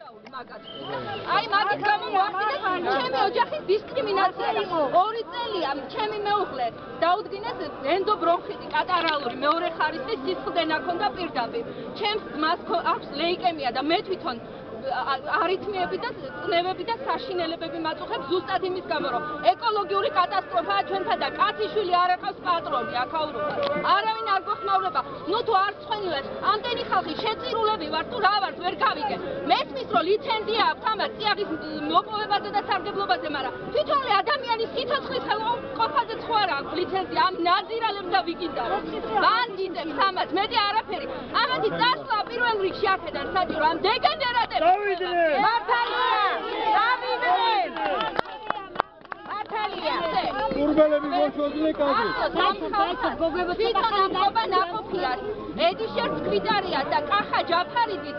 აი მაგის გამო მოახდინეს ჩემი ოჯახის დისკრიმინაცია და 2 წელია ჩემი მეუღლე დაუდგინეს ენდობრონხიტი კატარალური მეორე ხარისხის სისხლდენა ჰქონდა პირდაპირ. ჩემს ძმას აქვს ლეიკემია და მე თვითონ არითმიები და წნევები და საშინელებები მაწუხებს ზუსტად იმის გამო რომ ეკოლოგიური კატასტროფაა ჩვენთან და კაციშვილი არ აკავს პატრონი აქაურობა. არავინ არ გეხმაურება. ნუ თუ არ ცხენილებს ამდენი ხალხი შეწირულები ვარ თუ რა ვარ ვერ გავიგე. მესმის რომ ლიცენზია აქვს ამათ წიაღის მოპოვებაზე და სარგებლობაზე, მაგრამ თვითონle ადამიანის სიცოცხლის ყოფაზე ხო არ აქვს ლიცენზია ამ ნაძირალებს და ვიკინდარებს. ბანდიტებს ამათ მეტი არაფერი. ამათი წასვლა პირველ რიგში აქედან საჭირო ამ დეგენერატებს. Urbalები მოშოდნენ კადრი. ედიშერ ცქვიდარია და კახა ჯაფარიძის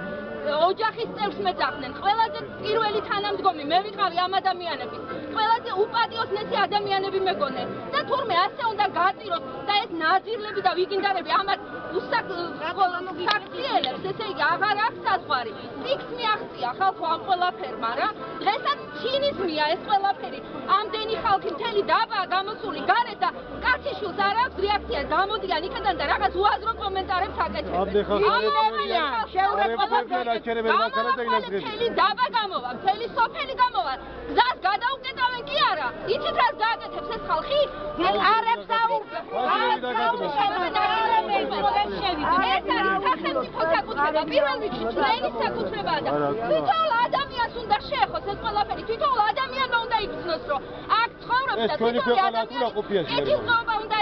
ოჯახის წევრს მეძახდნენ. ყველაზე პირველი თანამდგომი მე ვიყავი ამ ადამიანების. ყველაზე უპატიოსნესი ადამიანები მეგონე და თურმე ასე უნდა გაწიროს და ეს ნაძირლები და ვიკინდარები ამათ უსაქციელებს, ესე იგი აღარ აქვს საზღვარი. ფიქს მიაღწია ხალხო ამ ყველაფერმა რა. დღესაც ცინიზმია ეს ყველაფერი. ამდენი ხალხი მთელი დაბაა გამოსული გარეთ და კაციშვილს არ აქვს რეაქცია. გამოდიან იქიდან და რაღაც უაზრო კომენტარებს აკეთებენ. მთელი დაბა გამოვა, მთელი სოფელი გამოვა. გზას გადაუკეტავენ კი არა. იცით რას გააკეთებს ეს ხალხი? არებს ეს არის სახელმწიფო საკუთრება, პირველ რიგში ჩვენი საკუთრებაა და თვითონ ადამიანს უნდა შეეხოს ეს ყველაფერი, თვითონ ადამიანმა უნდა იგრძნოს, რომ აქ ცხოვრობს და თვითონ ადამიანის კეთილდღეობა უნდა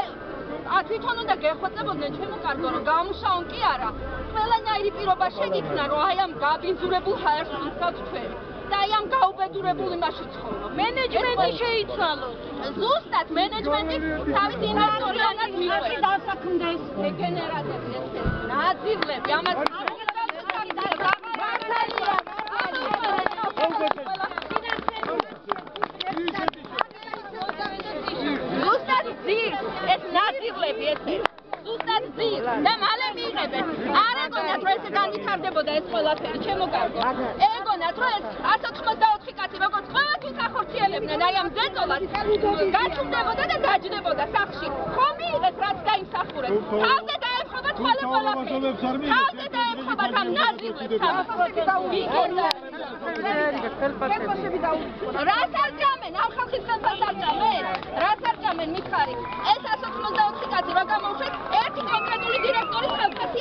თვითონ უნდა გეხვეწებოდნენ ჩემო კარგო, რომ გამუშაონ კი არა. ყველანაირი პირობა შეგიქმნა, რომ აი ამ გაბინძურებულ ჰაერს ვსწავთ ჩვენ. და აი ამ გაუბედურებულ იმაში ცხოვრობ. მენეჯმენტი შეიცვალოს. ზუსტად მენეჯმენტი თავის ინვესტორიანად მიყვეს. დასაქმდეს დეგენერატები ესეთი ნაძირლები ამას ზუსტად ძირს ეს ნაძირლები ესეთი ზუსტად ძირს და მალე მიიღებენ. არ ეგონათ რომ ესე განვითარდებოდა ეს ყველაფერი ჩემო კარგო. ეგონათ რომ ეს 184 კაცი როგორც ყველაფერს ახორციელებდნენ აი ამ ზეწოლას გაჩნდებოდა და დაჯდებოდა სახში. ხომ მიიღეს რაც დაიმსახურეს. თავზე დაემხობათ ყველაფერი. თავზე დაემხობათ ამ ნაძირლებს ამ რას არ ჭამენ? ამ ხალხის ხელფას არ ჭამენ? რას არ ჭამენ მიხარი? ეს 184 კაცი რა გამოუშვეს? ერთი კონკრეტული დირექტორის ხელფასი